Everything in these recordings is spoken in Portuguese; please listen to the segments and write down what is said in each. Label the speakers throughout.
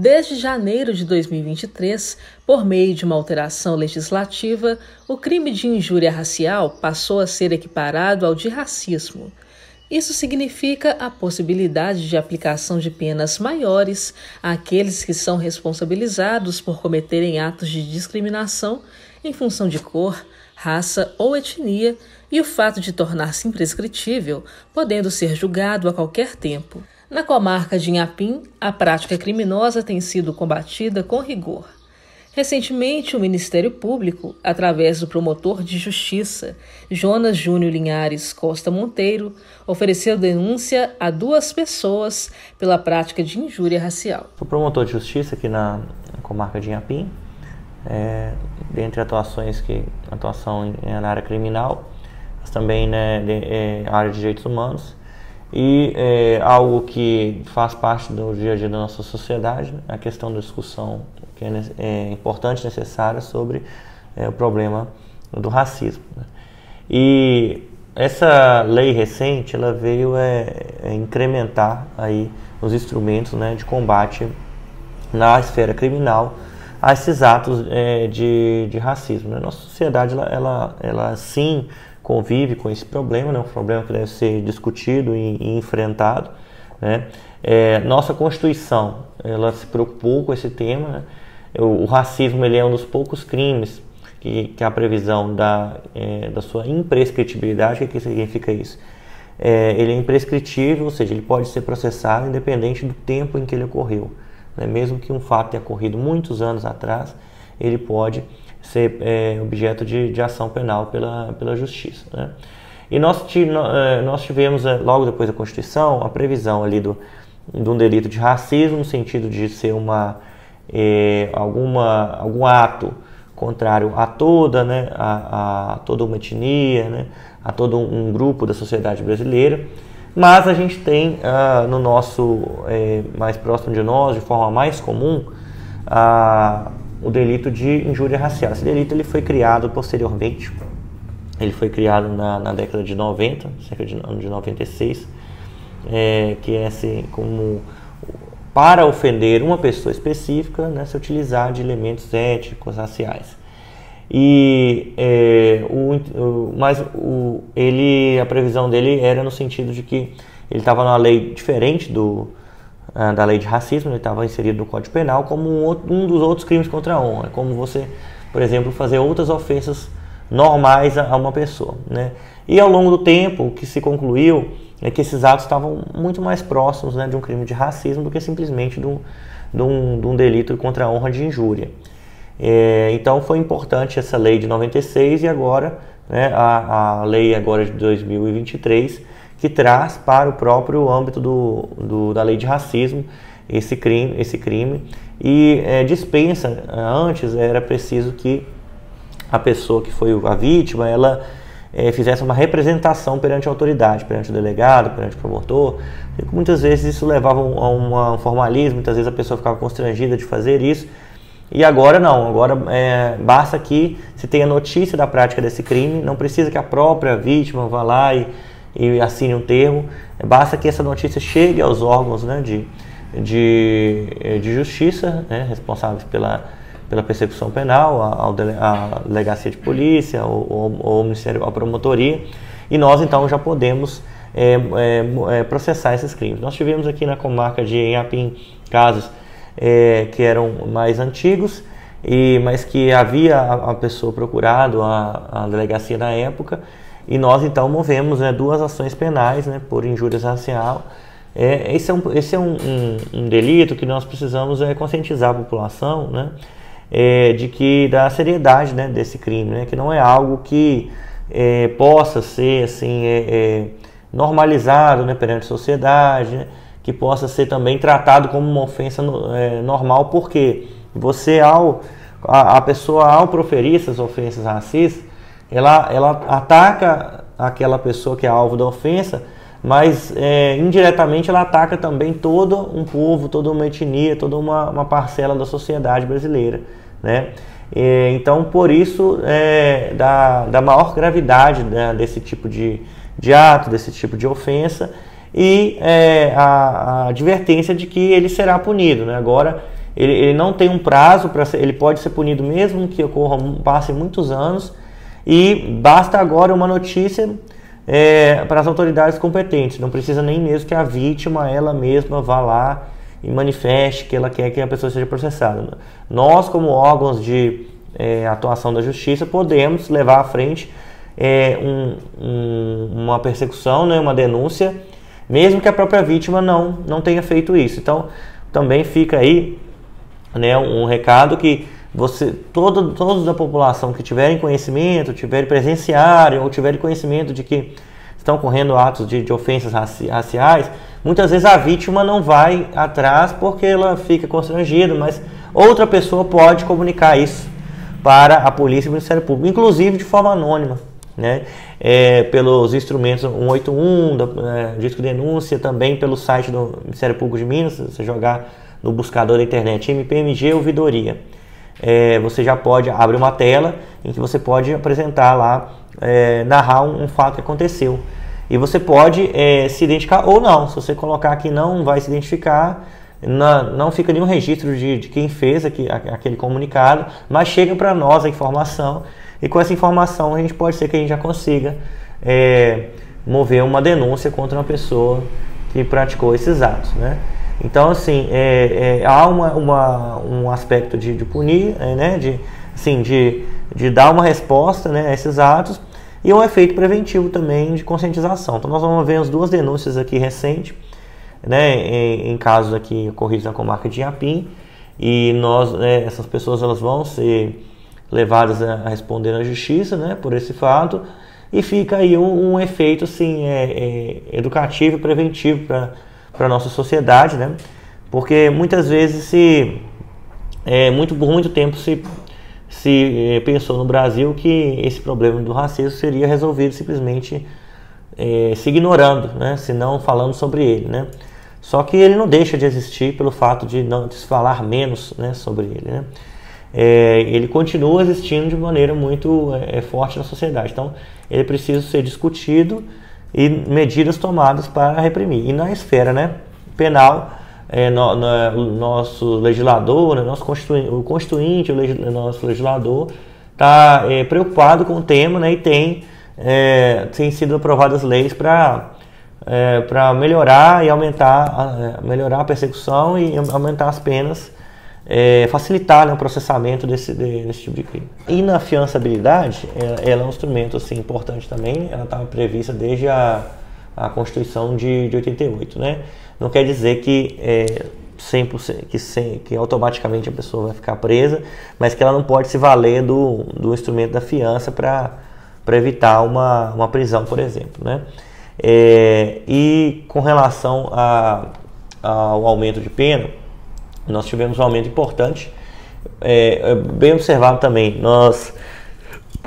Speaker 1: Desde janeiro de 2023, por meio de uma alteração legislativa, o crime de injúria racial passou a ser equiparado ao de racismo. Isso significa a possibilidade de aplicação de penas maiores àqueles que são responsabilizados por cometerem atos de discriminação em função de cor, raça ou etnia e o fato de tornar-se imprescritível, podendo ser julgado a qualquer tempo. Na comarca de Inhapim, a prática criminosa tem sido combatida com rigor. Recentemente, o Ministério Público, através do promotor de justiça, Jonas Júnior Linhares Costa Monteiro, ofereceu denúncia a 2 pessoas pela prática de injúria racial.
Speaker 2: Sou promotor de justiça aqui na comarca de Inhapim, dentre atuação na área criminal, mas também na área de direitos humanos. E algo que faz parte do dia a dia da nossa sociedade, a questão da discussão que é importante e necessária sobre o problema do racismo. E essa lei recente, ela veio incrementar aí os instrumentos, de combate na esfera criminal a esses atos de racismo. Nossa sociedade, ela sim convive com esse problema, um problema que deve ser discutido e enfrentado. Nossa Constituição, ela se preocupou com esse tema. O racismo, ele é um dos poucos crimes que a previsão da sua imprescritibilidade. O que significa isso? Ele é imprescritível, ou seja, ele pode ser processado independente do tempo em que ele ocorreu. Mesmo que um fato tenha ocorrido muitos anos atrás, ele pode ser objeto de ação penal pela justiça. E nós tivemos, logo depois da Constituição, a previsão ali de um delito de racismo, no sentido de ser algum ato contrário a toda uma etnia, a todo um grupo da sociedade brasileira. Mas a gente tem no nosso, mais próximo de nós, de forma mais comum, o delito de injúria racial. Esse delito ele foi criado posteriormente, ele foi criado na década de 90, cerca de ano de 96, que é assim, como para ofender uma pessoa específica, se utilizar de elementos étnicos, raciais. E a previsão dele era no sentido de que ele estava numa lei diferente da lei de racismo, ele estava inserido no Código Penal como um dos outros crimes contra a honra, como você, por exemplo, fazer outras ofensas normais a uma pessoa. E ao longo do tempo, o que se concluiu é que esses atos estavam muito mais próximos de um crime de racismo do que simplesmente de um delito contra a honra de injúria. Então foi importante essa lei de 96 e agora a lei agora de 2023, que traz para o próprio âmbito da lei de racismo esse crime e dispensa. Antes era preciso que a pessoa que foi a vítima, ela fizesse uma representação perante a autoridade, perante o delegado, perante o promotor. E muitas vezes isso levava a um formalismo, muitas vezes a pessoa ficava constrangida de fazer isso. E agora não, agora basta que se tenha notícia da prática desse crime, não precisa que a própria vítima vá lá e assine um termo, basta que essa notícia chegue aos órgãos de justiça, responsáveis pela persecução penal, a delegacia de polícia, ou Ministério, a promotoria, e nós então já podemos processar esses crimes. Nós tivemos aqui na comarca de Inhapim casos que eram mais antigos, mas que havia a pessoa procurado, a delegacia na época, e nós então movemos 2 ações penais por injúria racial. Esse é um delito que nós precisamos conscientizar a população, da seriedade desse crime, que não é algo que possa ser assim, normalizado perante a sociedade, que possa ser também tratado como uma ofensa normal, porque a pessoa, ao proferir essas ofensas racistas, ela ataca aquela pessoa que é alvo da ofensa, mas indiretamente ela ataca também todo um povo, toda uma etnia, toda uma parcela da sociedade brasileira. Então, por isso, da maior gravidade desse tipo de ato, desse tipo de ofensa, e a advertência de que ele será punido. Agora, ele não tem um prazo para ele pode ser punido mesmo que passem muitos anos, e basta agora uma notícia para as autoridades competentes. Não precisa nem mesmo que a vítima ela mesma vá lá e manifeste que ela quer que a pessoa seja processada. Nós, como órgãos de atuação da justiça, podemos levar à frente uma persecução, né, uma denúncia, mesmo que a própria vítima não tenha feito isso. Então, também fica aí, né, um recado que todos da população que tiverem conhecimento, presenciarem ou tiverem conhecimento de que estão ocorrendo atos de ofensas raciais, muitas vezes a vítima não vai atrás porque ela fica constrangida, mas outra pessoa pode comunicar isso para a polícia e o Ministério Público, inclusive de forma anônima, né? Pelos instrumentos 181, Disco Denúncia, também pelo site do Ministério Público de Minas. Se você jogar no buscador da internet MPMG Ouvidoria, você já pode abrir uma tela em que você pode apresentar lá, narrar um fato que aconteceu. E você pode se identificar ou não. Se você colocar que não vai se identificar, não fica nenhum registro de quem fez aquele comunicado, mas chega para nós a informação, e com essa informação a gente pode ser que a gente já consiga mover uma denúncia contra uma pessoa que praticou esses atos, né? Então, assim, há um aspecto de punir, né? de dar uma resposta, né, a esses atos, e um efeito preventivo também de conscientização. Então nós vamos ver as duas denúncias aqui recentes, né, em casos aqui ocorridos na comarca de Inhapim, e essas pessoas elas vão ser levadas a responder na justiça, né, por esse fato, e fica aí um efeito assim, educativo e preventivo para a nossa sociedade, né, porque muitas vezes por muito tempo se pensou no Brasil que esse problema do racismo seria resolvido simplesmente se ignorando, né, se não falando sobre ele, né. Só que ele não deixa de existir pelo fato de se falar menos, né, sobre ele, né. Ele continua existindo de maneira muito forte na sociedade. Então ele precisa ser discutido e medidas tomadas para reprimir. E na esfera, né, penal, nosso legislador, né, o constituinte, nosso legislador está preocupado com o tema, né, e tem sido aprovadas leis para melhorar e melhorar a persecução e aumentar as penas, facilitar, né, o processamento desse tipo de crime. E na afiançabilidade, ela é um instrumento assim, importante também. Ela estava prevista desde a Constituição de 88, né? Não quer dizer que 100%, que automaticamente a pessoa vai ficar presa, mas que ela não pode se valer do instrumento da fiança para evitar uma prisão, por exemplo, né? E com relação ao aumento de pena, nós tivemos um aumento importante, bem observado também.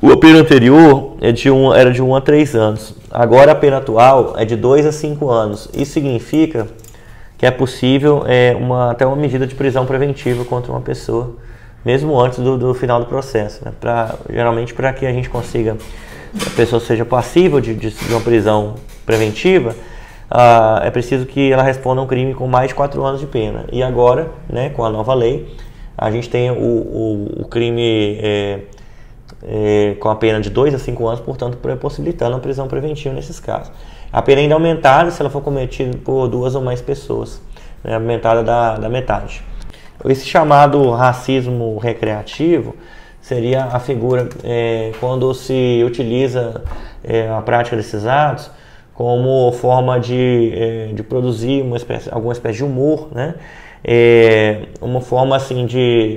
Speaker 2: A pena anterior era de 1 a 3 anos, agora a pena atual é de 2 a 5 anos. Isso significa que é possível até uma medida de prisão preventiva contra uma pessoa, mesmo antes do final do processo, né? Geralmente para que a gente consiga, a pessoa seja passível de uma prisão preventiva, é preciso que ela responda a um crime com mais de 4 anos de pena. E agora, né, com a nova lei, a gente tem o crime com a pena de 2 a 5 anos, portanto, possibilitando a prisão preventiva nesses casos. A pena ainda é aumentada se ela for cometida por 2 ou mais pessoas, né, aumentada da metade. Esse chamado racismo recreativo seria a figura quando se utiliza a prática desses atos como forma de produzir alguma espécie de humor, né? Uma forma assim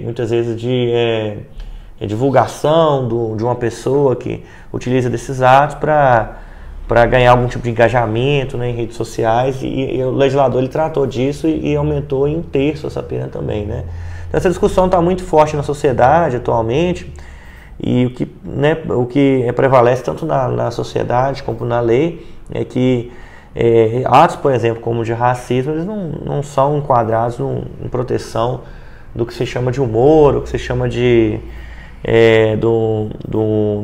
Speaker 2: muitas vezes de divulgação de uma pessoa que utiliza desses atos para ganhar algum tipo de engajamento, né, em redes sociais, e o legislador ele tratou disso e aumentou em 1/3 essa pena também, né? Então, essa discussão está muito forte na sociedade atualmente, e o que prevalece tanto na sociedade como na lei é que atos, por exemplo, como de racismo, eles não são enquadrados em proteção do que se chama de humor, ou que se chama de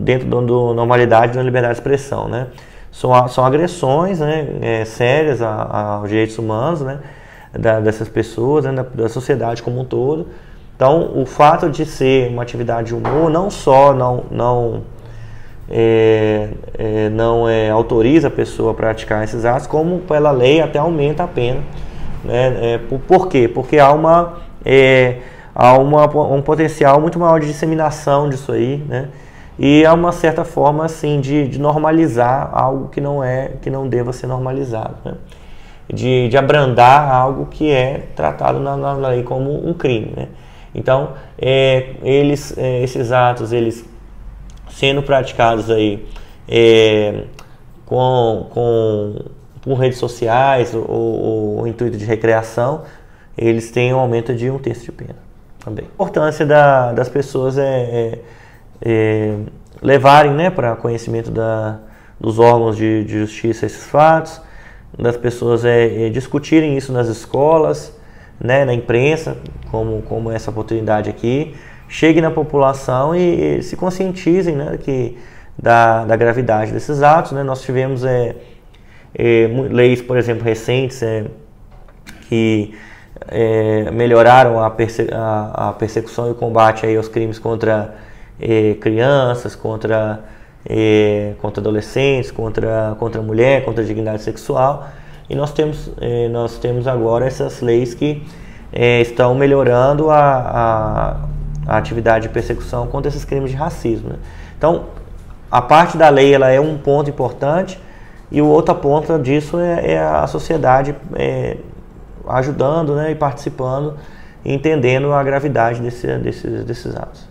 Speaker 2: dentro da normalidade da liberdade de expressão, né? São agressões, né, sérias aos direitos humanos, né? dessas pessoas, né, da sociedade como um todo. Então, o fato de ser uma atividade de humor não só não autoriza a pessoa a praticar esses atos, como pela lei até aumenta a pena. Né? Por quê? Porque há um potencial muito maior de disseminação disso aí, né? E há uma certa forma assim de normalizar algo que não deva ser normalizado, né? De abrandar algo que é tratado na lei como um crime, né? Então, esses atos, eles sendo praticados aí por redes sociais ou o intuito de recreação, eles têm um aumento de 1/3 de pena também. A importância das pessoas levarem, né, para conhecimento dos órgãos de justiça esses fatos, das pessoas discutirem isso nas escolas, né, na imprensa, como essa oportunidade aqui, chegue na população e se conscientizem, né, da gravidade desses atos. Né? Nós tivemos leis, por exemplo, recentes que melhoraram a persecução e o combate aí aos crimes contra crianças, contra adolescentes, contra mulher, contra a dignidade sexual. E nós temos agora essas leis que estão melhorando a atividade de persecução contra esses crimes de racismo. Né? Então, a parte da lei ela é um ponto importante, e o outro ponto disso é a sociedade ajudando, né, e participando, e entendendo a gravidade desses atos.